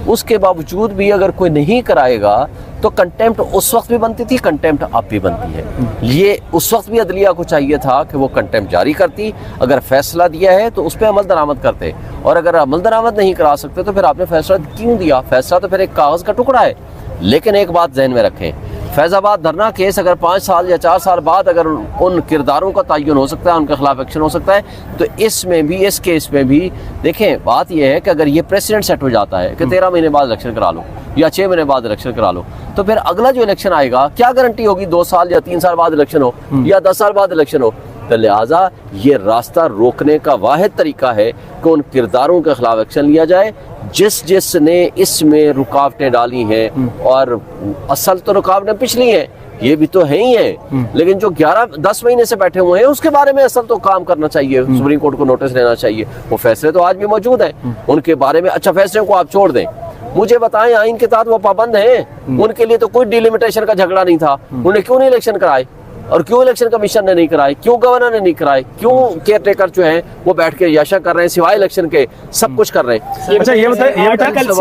उसके बावजूद भी अगर कोई नहीं कराएगा तो कंटेम्प्ट उस वक्त भी बनती थी, कंटेम्प्ट अब भी बनती है। ये उस वक्त भी अदलिया को चाहिए था कि वो कंटेम्प्ट जारी करती, अगर फैसला दिया है तो उस पर अमल दरामद करते, और अगर अमल दरामद नहीं करा सकते तो फिर आपने फैसला क्यों दिया? फैसला तो फिर एक कागज़ का टुकड़ा है। लेकिन एक बात जहन में रखें, फैज़ाबाद धरना केस अगर 5 साल या 4 साल बाद अगर उन किरदारों का तयन हो सकता है, उनके खिलाफ एक्शन हो सकता है, तो इसमें भी, इस केस में भी देखें, बात यह है कि अगर ये प्रेसिडेंट सेट हो जाता है कि 13 महीने बाद इलेक्शन करा लो या 6 महीने बाद इलेक्शन करा लो, तो फिर अगला जो इलेक्शन आएगा क्या गारंटी होगी 2 साल या 3 साल बाद इलेक्शन हो या 10 साल बाद इलेक्शन हो? तो लिहाजा ये रास्ता रोकने का वाहिद तरीका है कि उन किरदारों के खिलाफ एक्शन लिया जाए जिसने इसमें रुकावटें डाली हैं, और असल तो रुकावटें पिछली हैं, ये भी तो है ही है, लेकिन जो 11-10 महीने से बैठे हुए हैं उसके बारे में असल तो काम करना चाहिए, सुप्रीम कोर्ट को नोटिस लेना चाहिए। वो फैसले तो आज भी मौजूद हैं उनके बारे में। अच्छा, फैसले को आप छोड़ दें, मुझे बताएं आइन के तहत वो पाबंद हैं, उनके लिए तो कोई डिलिमिटेशन का झगड़ा नहीं था, उन्हें क्यों नहीं इलेक्शन कराए? और क्यों इलेक्शन कमीशन ने नहीं कराए? क्यों गवर्नर ने नहीं कराए? क्यों केयर टेकर जो हैं वो बैठ के याशा कर रहे हैं, सिवाय इलेक्शन के सब कुछ कर रहे हैं? अच्छा, ये बताइए, आर्टिकल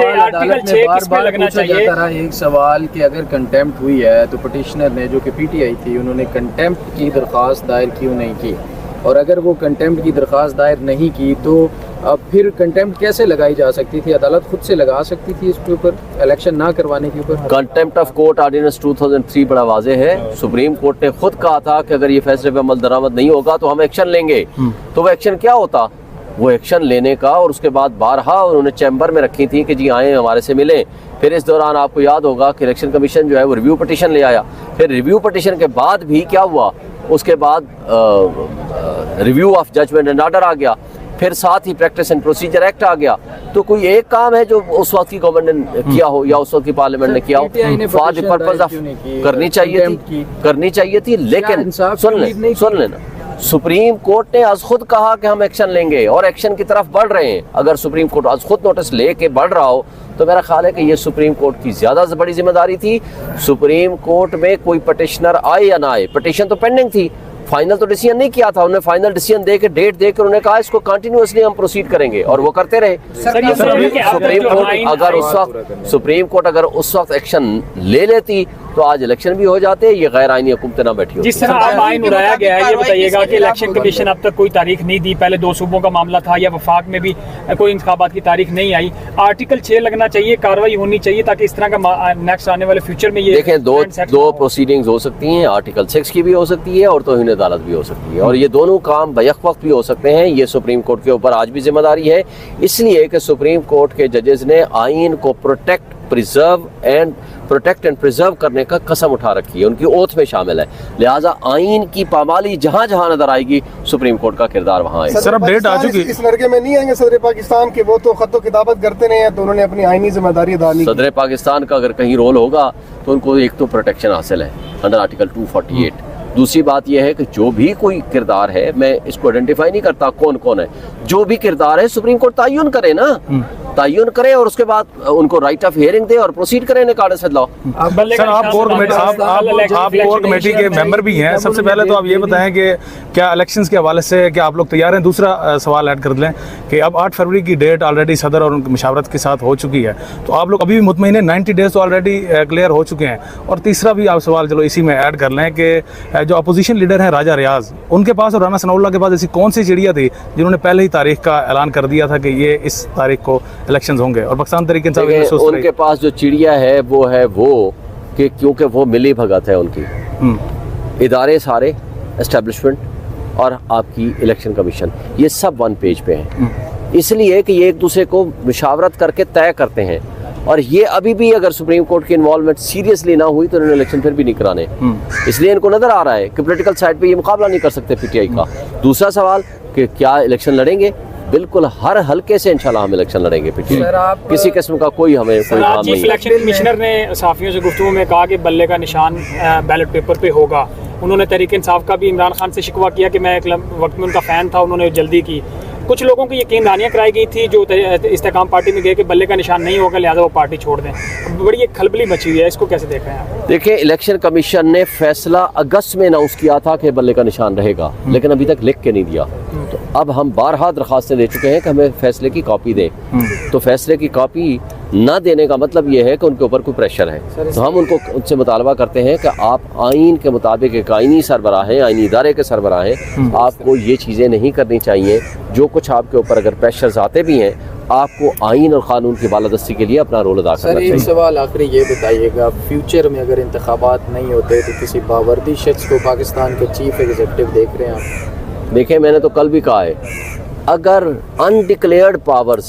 6 किस पे लगना चाहिए? एक सवाल कि अगर कंटेम्प्ट हुई है तो पिटिशनर ने, जो कि पीटीआई थी, उन्होंने कंटेम्प्ट की दरख्वास्त दायर क्यों नहीं की? और अगर वो कंटेम्प्ट की दरख्वास्त दायर नहीं की तो अब फिर कंटेम्प्ट कैसे लगाई जा सकती थी? अदालत खुद से लगा सकती थी इसके ऊपर, इलेक्शन ना करवाने के ऊपर। कंटेम्प्ट ऑफ कोर्ट ऑर्डिनेंस 2003 बड़ा वाज़ेह है। सुप्रीम कोर्ट ने खुद कहा था कि अगर ये फैसले पे अमल दरामद नहीं होगा तो हम एक्शन लेंगे। तो वो एक्शन क्या होता? वो एक्शन लेने का, और उसके बाद बारहा उन्होंने चैम्बर में रखी थी कि जी आए हमारे से मिलें। फिर इस दौरान आपको याद होगा कि इलेक्शन कमीशन जो है वो रिव्यू पिटिशन ले आया। फिर रिव्यू पिटिशन के बाद भी क्या हुआ? उसके बाद review of judgement and order आ गया, फिर साथ ही प्रैक्टिस एंड प्रोसीजर एक्ट आ गया। तो कोई एक काम है जो उस वक्त की गवर्नमेंट ने किया हो या उस वक्त की पार्लियामेंट ने किया हो, फॉर द पर्पस ऑफ करनी चाहिए थी। लेकिन सुन लेना, सुप्रीम कोर्ट ने आज खुद कहा कि हम एक्शन लेंगे और एक्शन की तरफ बढ़ रहे हैं। अगर सुप्रीम कोर्ट आज खुद नोटिस लेके बढ़ रहा हो तो मेरा ख्याल है कि ये सुप्रीम कोर्ट की ज्यादा बड़ी जिम्मेदारी थी। सुप्रीम कोर्ट में कोई पिटिशनर आए या ना आए, पिटिशन तो पेंडिंग थी, फाइनल तो डिसीजन नहीं किया था। उन्होंने फाइनल डिसीजन दे के, डेट दे के उन्होंने कहा इसको कंटिन्यूअसली हम प्रोसीड करेंगे, और वो करते रहे। सुप्रीम कोर्ट अगर उस वक्त एक्शन ले लेती तो आज इलेक्शन भी हो जाते, ये गैर आईनी हुकूमत ना बैठी होती। जिस तरह अब आइन उड़ाया गया है, ये बताइएगा कि इलेक्शन कमीशन अब तक कोई तारीख नहीं दी, पहले 2 सूबों का मामला था, या वफाक में भी कोई इंतखाबात की तारीख नहीं आई। आर्टिकल 6 लगना चाहिए, कार्रवाई होनी चाहिए ताकि इस तरह का नेक्स्ट आने वाले फ्यूचर में ये देखें, दो प्रोसीडिंग्स हो सकती हैं, आर्टिकल 6 की भी हो सकती है और तौहीन अदालत भी हो सकती है, और ये दोनों काम बैक वक्त भी हो सकते हैं। ये सुप्रीम कोर्ट के ऊपर आज भी जिम्मेदारी है, इसलिए कि सुप्रीम कोर्ट के जजेस ने आइन को प्रोटेक्ट एंड प्रिजर्व करने का कसम उठा रखी है, उनकी ओथ में शामिल है। लिहाजा आइन की पामाली जहाँ जहाँ नजर आएगी सुप्रीम कोर्ट का किरदार वहाँ आएगा। सर, अपडेट आ चुकी इस लड़के में नहीं आएंगे सदर पाकिस्तान के, वो तो खत्तो किताबत करते नहीं है, तो उन्होंने अपनी आईनी जिम्मेदारी अदा नहीं की। सदर पाकिस्तान का अगर कहीं रोल होगा तो उनको एक तो प्रोटेक्शन हासिल है अंडर आर्टिकल 248। दूसरी बात यह है कि जो भी कोई किरदार है, मैं इसको आइडेंटिफाई नहीं करता कौन कौन है, जो भी किरदार है सुप्रीम कोर्ट तयन करे ना, तयन करे और उसके बाद उनको राइट ऑफ हियरिंग दे और प्रोसीड करें निकाले से लॉ। सर, आप कोर कमेटी के मेंबर भी हैं, सबसे पहले तो आप ये बताएं कि क्या इलेक्शंस के हवाले से क्या आप लोग तैयार हैं? दूसरा सवाल ऐड कर लें कि अब 8 फरवरी की डेट ऑलरेडी सदर और उनकी मशावरत के साथ हो चुकी है, तो आप लोग अभी भी मुतमईन हैं? 90 डेज तो ऑलरेडी क्लियर हो चुके हैं। और तीसरा भी आप सवाल चलो इसी में ऐड कर लें कि जो अपोजिशन लीडर हैं राजा रियाज, उनके पास और राना सनाउल्लाह के पास ऐसी कौन सी चिड़िया थी जिन्होंने पहले ही तारीख का ऐलान कर दिया था कि ये इस तारीख को इलेक्शंस होंगे, और पाकिस्तान तरीके से उनके पास जो चिड़िया है वो है कि क्योंकि वो मिली भगत है उनकी, इदारे सारे, एस्टेब्लिशमेंट और आपकी इलेक्शन कमीशन, ये सब 1 पेज पे हैं, इसलिए कि ये एक दूसरे को मुशावरत करके तय करते हैं। और ये अभी भी अगर सुप्रीम कोर्ट की इन्वॉल्वमेंट सीरियसली ना हुई तो इन्होंने इलेक्शन फिर भी नहीं कराने, इसलिए इनको नजर आ रहा है कि पॉलिटिकल साइड पे ये मुकाबला नहीं कर सकते पीटीआई का। दूसरा सवाल कि क्या इलेक्शन लड़ेंगे? बिल्कुल हर हल्के से इंशाल्लाह हम इलेक्शन लड़ेंगे पीटीआई, किसी किस्म का कोई हमें कोई काम नहीं है। इलेक्शन कमिश्नर ने सहाफियों से गुफ्तगू में कहा कि बल्ले का निशान बैलेट पेपर पे होगा। उन्होंने तहरीक इंसाफ का भी इमरान खान से शिकवा किया कि मैं एक वक्त में उनका फ़ैन था, उन्होंने जल्दी की। कुछ लोगों की यकीन दहानियाँ कराई गई थी जो इस्तेकाम पार्टी में गए कि बल्ले का निशान नहीं होगा, लिहाजा वो पार्टी छोड़ दें। बड़ी एक खलबली मची हुई है, इसको कैसे देख रहे हैं आप? देखिए, इलेक्शन कमीशन ने फैसला अगस्त में अनाउंस किया था कि बल्ले का निशान रहेगा, लेकिन अभी तक लिख के नहीं दिया। तो अब हम बारहा दरख्वास्तें दे चुके हैं कि हमें फैसले की कॉपी दें, तो फैसले की कॉपी ना देने का मतलब ये है कि उनके ऊपर कोई प्रेशर है। तो हम उनसे मुतालबा करते हैं कि आप आइन के मुताबिक एक आइनी सरबराह हैं, आइनी इदारे के सरबराह हैं, आपको ये चीज़ें नहीं करनी चाहिए। जो कुछ आपके ऊपर अगर प्रेशर्स आते भी हैं, आपको आइन और क़ानून की बालादस्ती के लिए अपना रोल अदा करना चाहिए। एक सवाल आखिरी ये बताइएगा, फ्यूचर में अगर इंतखाबात नहीं होते तो किसी बावर्दी शख्स को पाकिस्तान के चीफ एग्जीक्यूटिव देख रहे हैं आप? देखें, मैंने तो कल भी कहा है, अगर अनडिक्लेयर्ड पावर्स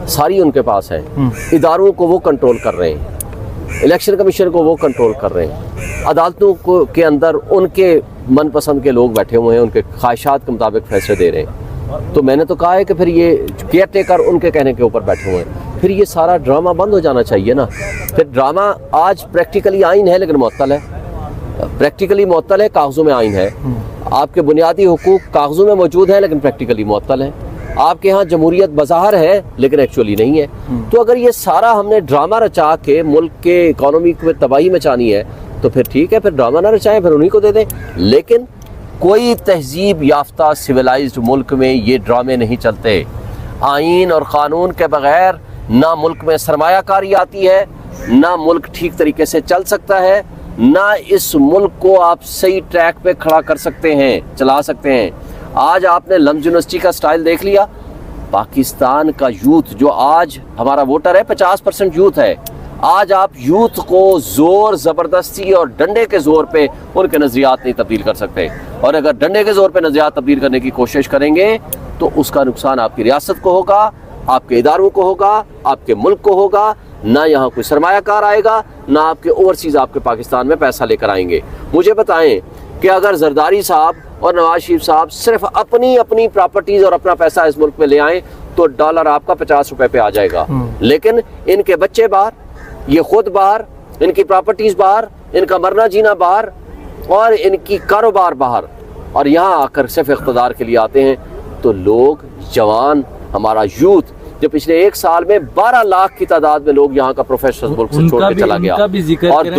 सारी उनके पास हैं, इदारों को वो कंट्रोल कर रहे हैं, इलेक्शन कमीशन को वो कंट्रोल कर रहे हैं, अदालतों को के अंदर उनके मनपसंद के लोग बैठे हुए हैं, उनके ख्वाहिशात के मुताबिक फैसले दे रहे हैं, तो मैंने तो कहा है कि फिर ये केयर टेकर उनके कहने के ऊपर बैठे हुए हैं, फिर ये सारा ड्रामा बंद हो जाना चाहिए ना। फिर ड्रामा आज प्रैक्टिकली आइन है लेकिन मुअत्तल है, प्रैक्टिकली मुअत्तल है, कागज़ों में आइन है। आपके बुनियादी हुकूक कागज़ों में मौजूद है लेकिन प्रैक्टिकली मुअत्तल है। आपके यहाँ जमहूरियत बज़ाहिर है लेकिन एक्चुअली नहीं है। तो अगर ये सारा हमने ड्रामा रचा के मुल्क के इकॉनमी में तबाही मचानी है तो फिर ठीक है, फिर ड्रामा ना रचाएं, फिर उन्हीं को दे दें। लेकिन कोई तहजीब याफ्ता सिविलाइज्ड मुल्क में ये ड्रामे नहीं चलते। आइन और क़ानून के बग़ैर ना मुल्क में सरमायाकारी आती है, ना मुल्क ठीक तरीके से चल सकता है, ना इस मुल्क को आप सही ट्रैक पे खड़ा कर सकते हैं, चला सकते हैं। आज आपने लम्स यूनिवर्सिटी का स्टाइल देख लिया। पाकिस्तान का यूथ जो आज हमारा वोटर है 50% यूथ है। आज आप यूथ को जोर ज़बरदस्ती और डंडे के जोर पे उनके नज़रियात नहीं तब्दील कर सकते, और अगर डंडे के जोर पे नज़रियात तब्दील करने की कोशिश करेंगे तो उसका नुकसान आपकी रियासत को होगा, आपके इदारों को होगा, आपके मुल्क को होगा। ना यहाँ कोई सरमायाकार आएगा, ना आपके ओवरसीज़ आपके पाकिस्तान में पैसा लेकर आएंगे। मुझे बताएं कि अगर जरदारी साहब और नवाज शरीफ साहब सिर्फ अपनी अपनी प्रॉपर्टीज़ और अपना पैसा इस मुल्क में ले आएँ तो डॉलर आपका 50 रुपए पे आ जाएगा। लेकिन इनके बच्चे बाहर, ये खुद बाहर, इनकी प्रॉपर्टीज़ बाहर, इनका मरना जीना बाहर और इनकी कारोबार बाहर, और यहाँ आकर सिर्फ इक़्तिदार के लिए आते हैं। तो लोग जवान, हमारा यूथ जो पिछले एक साल में 12 लाख की तादाद में लोग यहाँ का प्रोफेशनल मुल्क से छोड़ के चला गया। और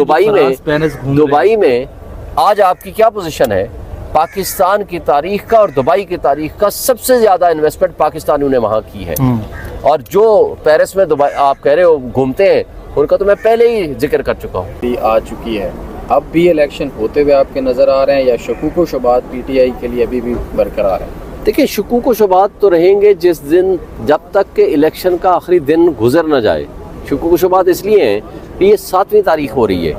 दुबई में आज आपकी क्या पोजीशन है? पाकिस्तान की तारीख का और दुबई की तारीख का सबसे ज्यादा इन्वेस्टमेंट पाकिस्तानियों ने वहाँ की है। और जो पेरिस में दुबई आप कह रहे हो घूमते हैं, उनका तो मैं पहले ही जिक्र कर चुका हूँ। आ चुकी है, अब भी इलेक्शन होते हुए आपके नजर आ रहे हैं या शकूक व शुबात PTI के लिए अभी भी बरकरार है? देखिए, शकूक व शुबात तो रहेंगे जिस दिन, जब तक के इलेक्शन का आखिरी दिन गुजर न जाए। शकूक व शुबात इसलिए हैं कि ये 7वीं तारीख हो रही है।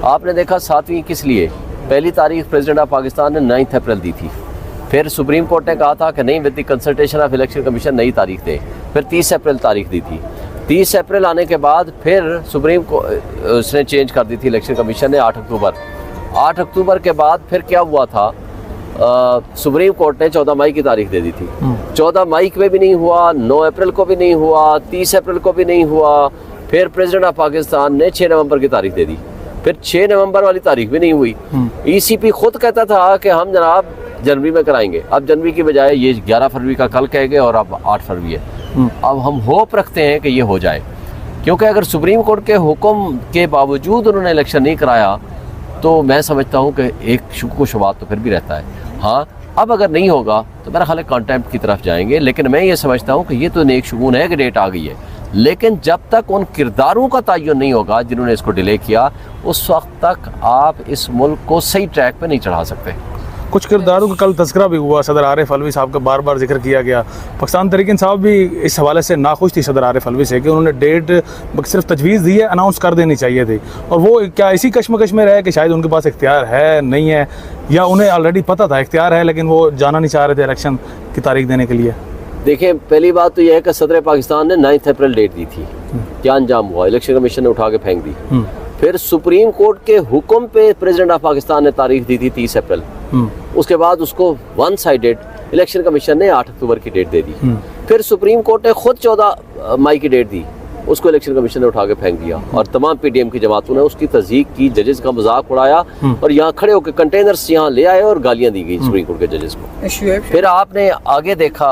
आपने देखा 7वीं किस लिए? पहली तारीख प्रेसिडेंट ऑफ पाकिस्तान ने 9 अप्रैल दी थी, फिर सुप्रीम कोर्ट ने कहा था कि नहीं, with the consultation of election commission नई तारीख दे, फिर 30 अप्रैल तारीख दी थी। 30 अप्रैल आने के बाद फिर सुप्रीम को उसने चेंज कर दी थी इलेक्शन कमीशन ने 8 अक्टूबर। 8 अक्टूबर के बाद फिर क्या हुआ था, सुप्रीम कोर्ट ने 14 मई की तारीख दे दी थी। 14 मई में भी नहीं हुआ, 9 अप्रैल को भी नहीं हुआ, 30 अप्रैल को भी नहीं हुआ। फिर प्रेसिडेंट ऑफ पाकिस्तान ने 6 नवंबर की तारीख दे दी, फिर 6 नवंबर वाली तारीख भी नहीं हुई। ECP खुद कहता था कि हम जनाब जनवरी में कराएंगे, अब जनवरी की बजाय ये 11 फरवरी का कल कह गए और अब 8 फरवरी है। अब हम होप रखते हैं कि ये हो जाए, क्योंकि अगर सुप्रीम कोर्ट के हुक्म के बावजूद उन्होंने इलेक्शन नहीं कराया तो मैं समझता हूँ कि एक शुक व शुबात तो फिर भी रहता है। हाँ, अब अगर नहीं होगा तो मेरा ख्याल है कॉन्टेम्प्ट की तरफ जाएंगे। लेकिन मैं ये समझता हूँ कि ये तो नेक शुगून है कि डेट आ गई है, लेकिन जब तक उन किरदारों का तयन नहीं होगा जिन्होंने इसको डिले किया, उस वक्त तक आप इस मुल्क को सही ट्रैक पे नहीं चढ़ा सकते। कुछ किरदारों का कल तज़किरा भी हुआ, सदर आरिफ अलवी साहब का बार बार जिक्र किया गया। पाकिस्तान तहरीक इंसाफ भी इस हवाले से नाखुश थी सदर आरिफ अलवी से कि उन्होंने डेट सिर्फ तजवीज़ दी है, अनाउंस कर देनी चाहिए थी, और वो क्या इसी कश्मकश में रहे कि शायद उनके पास इख्तियार है नहीं है, या उन्हें ऑलरेडी पता था इख्तियार है लेकिन वो जाना नहीं चाह रहे थे इलेक्शन की तारीख देने के लिए। देखिए, पहली बात तो यह है कि सदर पाकिस्तान ने 9 अप्रैल डेट दी थी, क्या अंजाम हुआ? इलेक्शन कमीशन ने उठा के फेंक दी। फिर सुप्रीम कोर्ट के हुक्म पे प्रेसिडेंट ऑफ पाकिस्तान ने तारीख दी थी 30 अप्रैल। उसके बाद उसको वन साइडेड इलेक्शन कमीशन ने 8 अक्टूबर की डेट दे दी। फिर सुप्रीम कोर्ट ने खुद 14 मई की डेट दी, उसको इलेक्शन कमीशन ने उठा के फेंक दिया, और तमाम PDM की जमातों ने उसकी तस्दीक की, जजेस का मजाक उड़ाया, और यहाँ खड़े होकर कंटेनर्स यहाँ ले आए और गालियाँ दी गई सुप्रीम कोर्ट के जजेस को। फिर आपने आगे देखा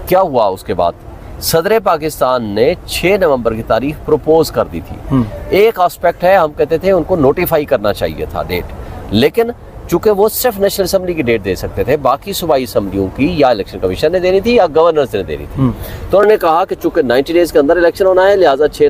क्या हुआ। उसके बाद सदर पाकिस्तान ने 6 नवंबर की तारीख प्रपोज कर दी थी। एक एस्पेक्ट है, हम कहते थे उनको नोटिफाई करना चाहिए था डेट, लेकिन चूंकि वो सिर्फ नेशनल असेंबली की डेट दे सकते थे, बाकी सूबाई असम्बलियों की या इलेक्शन कमीशन ने देनी थी या गवर्नर्स ने देनी थी। तो उन्होंने कहा कि चूंकि 90 डेज के अंदर इलेक्शन होना है, लिहाजा 6